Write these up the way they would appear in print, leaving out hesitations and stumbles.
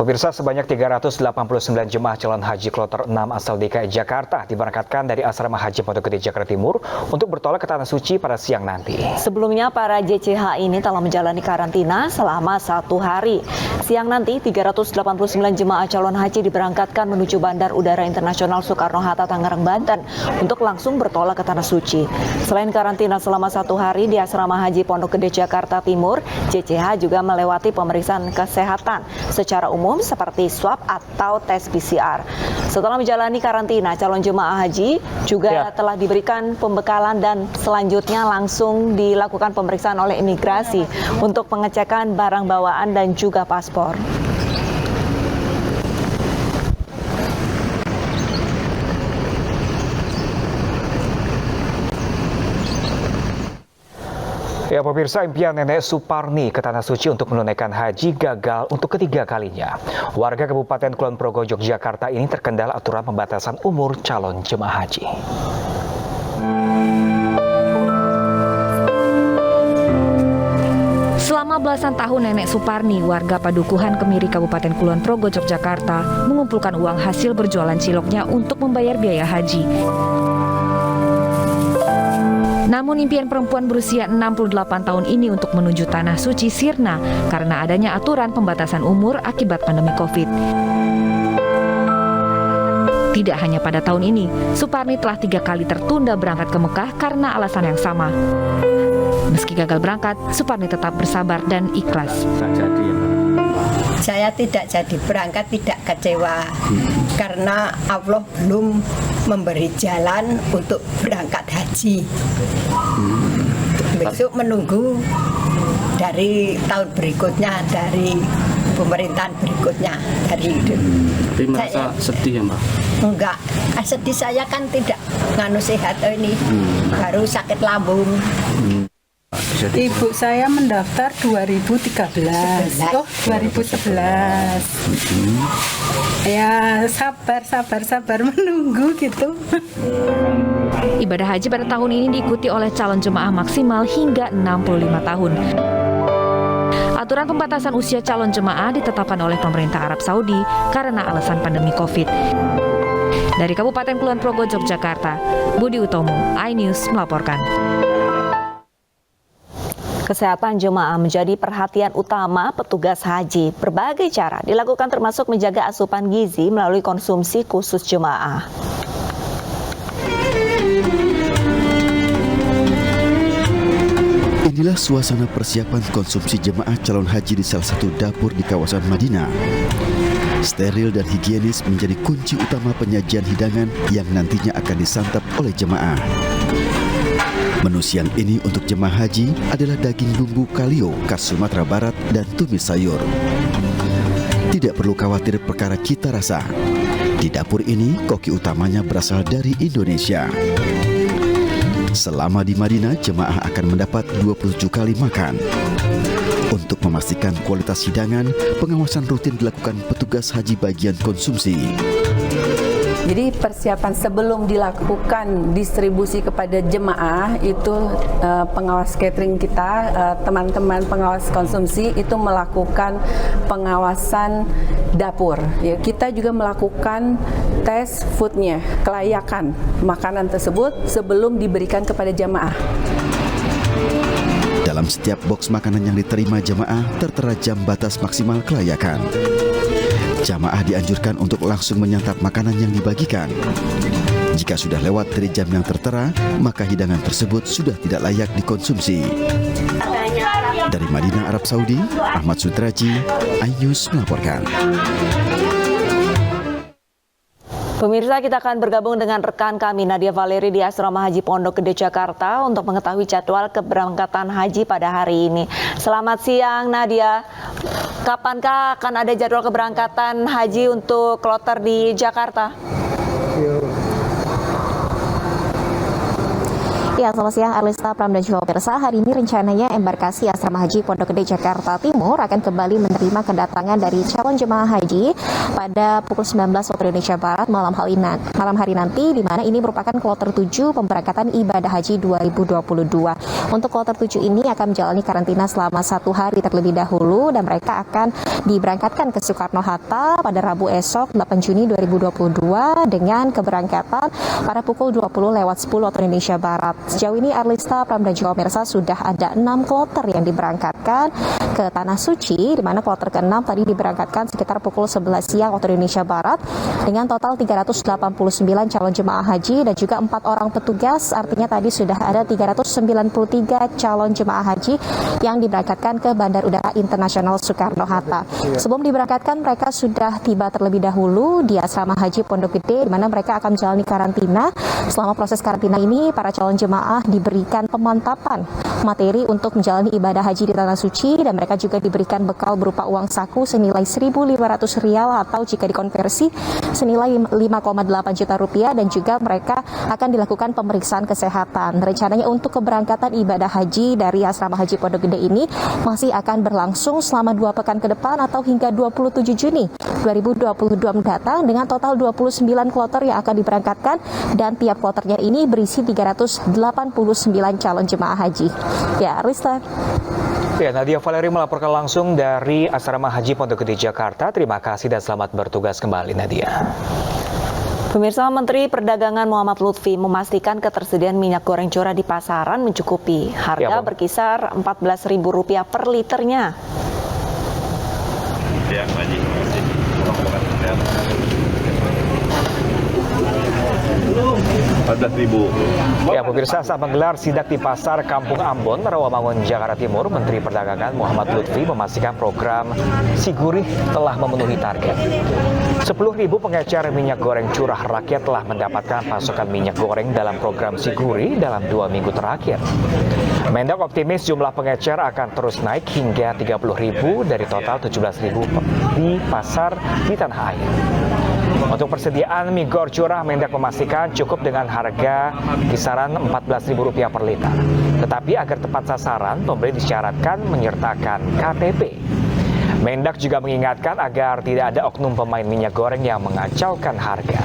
Pemirsa, sebanyak 389 jemaah calon haji kloter 6 asal DKI Jakarta diberangkatkan dari Asrama Haji Pondok Gede Jakarta Timur untuk bertolak ke Tanah Suci pada siang nanti. Sebelumnya, para JCH ini telah menjalani karantina selama 1 hari. Siang nanti, 389 jemaah calon haji diberangkatkan menuju Bandar Udara Internasional Soekarno-Hatta, Tangerang, Banten untuk langsung bertolak ke Tanah Suci. Selain karantina selama 1 hari di Asrama Haji Pondok Gede Jakarta Timur, JCH juga melewati pemeriksaan kesehatan secara umum seperti swab atau tes PCR. Setelah menjalani karantina, calon jemaah haji juga telah diberikan pembekalan dan selanjutnya langsung dilakukan pemeriksaan oleh imigrasi untuk pengecekan barang bawaan dan juga paspor. Ya pemirsa, impian Nenek Suparni ke Tanah Suci untuk menunaikan haji gagal untuk ketiga kalinya. Warga Kabupaten Kulon Progo, Yogyakarta ini terkendala aturan pembatasan umur calon jemaah haji. Selama belasan tahun Nenek Suparni, warga Padukuhan Kemiri Kabupaten Kulon Progo, Yogyakarta, mengumpulkan uang hasil berjualan ciloknya untuk membayar biaya haji. Namun impian perempuan berusia 68 tahun ini untuk menuju Tanah Suci sirna karena adanya aturan pembatasan umur akibat pandemi Covid. Tidak hanya pada tahun ini, Suparni telah 3 kali tertunda berangkat ke Mekah karena alasan yang sama. Meski gagal berangkat, Suparni tetap bersabar dan ikhlas. Saya tidak jadi berangkat, tidak kecewa karena Allah belum memberi jalan untuk berangkat haji. Besok menunggu dari tahun berikutnya, dari pemerintahan berikutnya, dari Tapi merasa sedih ya Mbak? Enggak, sedih saya kan tidak nganu sehat ini, baru sakit lambung. Ibu saya mendaftar 2013. Oh, 2011. Ya, sabar menunggu gitu. Ibadah haji pada tahun ini diikuti oleh calon jemaah maksimal hingga 65 tahun. Aturan pembatasan usia calon jemaah ditetapkan oleh pemerintah Arab Saudi karena alasan pandemi Covid. Dari Kabupaten Kulon Progo, Yogyakarta, Budi Utomo, iNews melaporkan. Kesehatan jemaah menjadi perhatian utama petugas haji. Berbagai cara dilakukan termasuk menjaga asupan gizi melalui konsumsi khusus jemaah. Inilah suasana persiapan konsumsi jemaah calon haji di salah satu dapur di kawasan Madinah. Steril dan higienis menjadi kunci utama penyajian hidangan yang nantinya akan disantap oleh jemaah. Menu siang ini untuk jemaah haji adalah daging bumbu kalio khas Sumatera Barat dan tumis sayur. Tidak perlu khawatir perkara cita rasa. Di dapur ini, koki utamanya berasal dari Indonesia. Selama di Madinah, jemaah akan mendapat 27 kali makan. Untuk memastikan kualitas hidangan, pengawasan rutin dilakukan petugas haji bagian konsumsi. Jadi persiapan sebelum dilakukan distribusi kepada jemaah itu pengawas catering kita, teman-teman pengawas konsumsi itu melakukan pengawasan dapur. Ya, kita juga melakukan tes foodnya, kelayakan makanan tersebut sebelum diberikan kepada jemaah. Dalam setiap box makanan yang diterima jemaah tertera jam batas maksimal kelayakan. Jamaah dianjurkan untuk langsung menyantap makanan yang dibagikan. Jika sudah lewat dari jam yang tertera, maka hidangan tersebut sudah tidak layak dikonsumsi. Dari Madinah, Arab Saudi, Ahmad Sutraji, iNews melaporkan. Pemirsa, kita akan bergabung dengan rekan kami Nadia Valeri di Asrama Haji Pondok Gede Jakarta untuk mengetahui jadwal keberangkatan haji pada hari ini. Selamat siang Nadia. Kapankah akan ada jadwal keberangkatan haji untuk kloter di Jakarta? Ya, selamat siang Arlista, Pram dan juga pemirsa. Hari ini rencananya embarkasi Asrama Haji Pondok Gede Jakarta Timur akan kembali menerima kedatangan dari calon jemaah haji pada pukul 19 waktu Indonesia Barat malam hari nanti, di mana ini merupakan kloter 7 pemberangkatan ibadah haji 2022. Untuk kloter 7 ini akan menjalani karantina selama 1 hari terlebih dahulu dan mereka akan diberangkatkan ke Soekarno-Hatta pada Rabu esok 8 Juni 2022 dengan keberangkatan pada pukul 20:10 waktu Indonesia Barat. Sejauh ini Arlista, Pram dan juga pemirsa sudah ada 6 kloter yang diberangkatkan ke Tanah Suci, di mana kloter ke-6 tadi diberangkatkan sekitar pukul 11 siang waktu Indonesia Barat dengan total 389 calon jemaah haji dan juga 4 orang petugas. Artinya tadi sudah ada 393 calon jemaah haji yang diberangkatkan ke Bandar Udara Internasional Soekarno-Hatta. Sebelum diberangkatkan, mereka sudah tiba terlebih dahulu di Asrama Haji Pondok Gede, di mana mereka akan menjalani karantina. Selama proses karantina ini, para calon jemaah diberikan pemantapan materi untuk menjalani ibadah haji di Tanah Suci, dan mereka juga diberikan bekal berupa uang saku senilai Rp1.500 atau jika dikonversi senilai 5,8 juta rupiah, dan juga mereka akan dilakukan pemeriksaan kesehatan. Rencananya untuk keberangkatan ibadah haji dari Asrama Haji Pondok Gede ini masih akan berlangsung selama 2 pekan ke depan atau hingga 27 Juni 2022 mendatang dengan total 29 kloter yang akan diberangkatkan, dan tiap kloternya ini berisi 389 calon jemaah haji. Ya, Rista. Ya, Nadia Valeri melaporkan langsung dari Asrama Haji Pondok Gede, Jakarta. Terima kasih dan selamat bertugas kembali, Nadia. Pemirsa, Menteri Perdagangan Muhammad Lutfi memastikan ketersediaan minyak goreng curah di pasaran mencukupi. Harga berkisar Rp14.000 per liternya. Ya, Haji. Ya, pemirsa, saat menggelar sidak di Pasar Kampung Ambon, Rawamangun, Jakarta Timur, Menteri Perdagangan Muhammad Lutfi memastikan program Sigurih telah memenuhi target. 10.000 pengecer minyak goreng curah rakyat telah mendapatkan pasokan minyak goreng dalam program Sigurih dalam 2 minggu terakhir. Mendak optimis jumlah pengecer akan terus naik hingga 30.000 dari total 17.000 di pasar di tanah air. Untuk persediaan mie goreng curah, Mendak memastikan cukup dengan harga kisaran Rp14.000 per liter. Tetapi agar tepat sasaran, pembeli disyaratkan menyertakan KTP. Mendak juga mengingatkan agar tidak ada oknum pemain minyak goreng yang mengacaukan harga.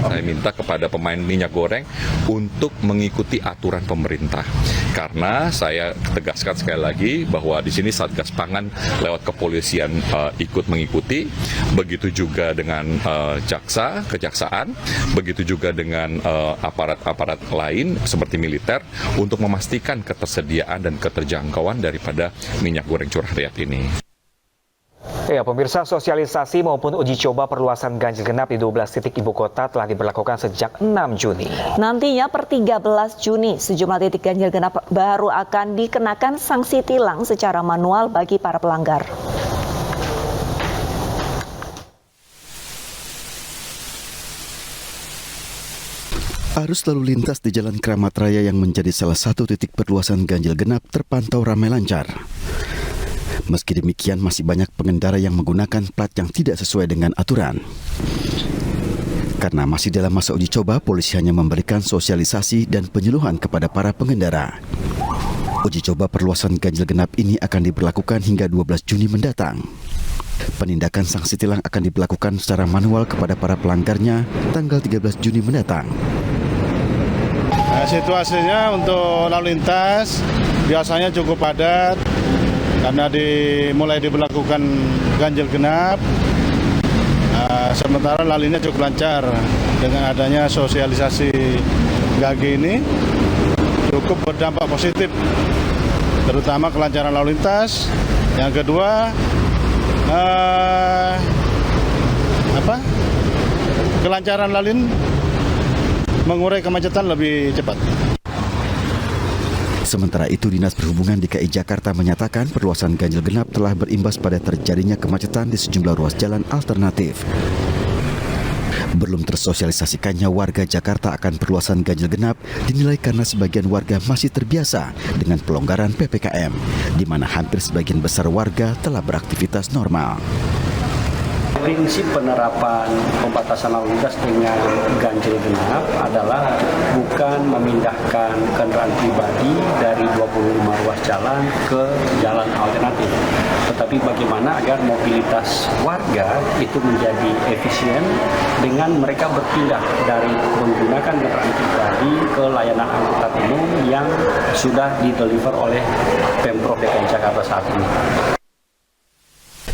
Saya minta kepada pemain minyak goreng untuk mengikuti aturan pemerintah. Karena saya tegaskan sekali lagi bahwa di sini Satgas Pangan lewat kepolisian ikut mengikuti, begitu juga dengan kejaksaan, begitu juga dengan aparat-aparat lain seperti militer untuk memastikan ketersediaan dan keterjangkauan daripada minyak goreng curah rakyat ini. Ya, pemirsa, sosialisasi maupun uji coba perluasan ganjil genap di 12 titik ibu kota telah diberlakukan sejak 6 Juni. Nantinya per 13 Juni, sejumlah titik ganjil genap baru akan dikenakan sanksi tilang secara manual bagi para pelanggar. Arus lalu lintas di Jalan Kramat Raya yang menjadi salah satu titik perluasan ganjil genap terpantau ramai lancar. Meski demikian, masih banyak pengendara yang menggunakan plat yang tidak sesuai dengan aturan. Karena masih dalam masa uji coba, polisi hanya memberikan sosialisasi dan penyuluhan kepada para pengendara. Uji coba perluasan ganjil genap ini akan diberlakukan hingga 12 Juni mendatang. Penindakan sanksi tilang akan diberlakukan secara manual kepada para pelanggarnya tanggal 13 Juni mendatang. Situasinya untuk lalu lintas biasanya cukup padat karena mulai diberlakukan ganjil genap. Sementara lalu lintas cukup lancar dengan adanya sosialisasi GAG ini cukup berdampak positif, terutama kelancaran lalu lintas. Yang kedua, kelancaran lalu lintas mengurai kemacetan lebih cepat. Sementara itu, Dinas Perhubungan DKI Jakarta menyatakan perluasan ganjil genap telah berimbas pada terjadinya kemacetan di sejumlah ruas jalan alternatif. Belum tersosialisasikannya warga Jakarta akan perluasan ganjil genap dinilai karena sebagian warga masih terbiasa dengan pelonggaran PPKM, di mana hampir sebagian besar warga telah beraktivitas normal. Prinsip penerapan pembatasan lalu lintas dengan ganjil genap adalah bukan memindahkan kendaraan pribadi dari 25 ruas jalan ke jalan alternatif, tetapi bagaimana agar mobilitas warga itu menjadi efisien dengan mereka berpindah dari menggunakan kendaraan pribadi ke layanan angkutan umum yang sudah dideliver oleh Pemprov DKI Jakarta saat ini.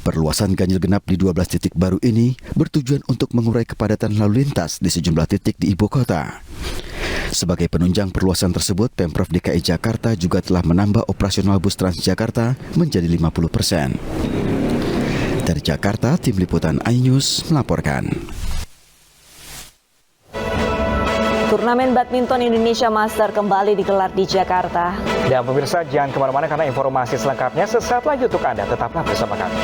Perluasan ganjil genap di 12 titik baru ini bertujuan untuk mengurai kepadatan lalu lintas di sejumlah titik di ibu kota. Sebagai penunjang perluasan tersebut, Pemprov DKI Jakarta juga telah menambah operasional bus Transjakarta menjadi 50%. Dari Jakarta, Tim Liputan iNews melaporkan. Turnamen badminton Indonesia Master kembali digelar di Jakarta. Dan pemirsa, jangan kemana-mana karena informasi selengkapnya sesaat lagi untuk Anda. Tetaplah bersama kami.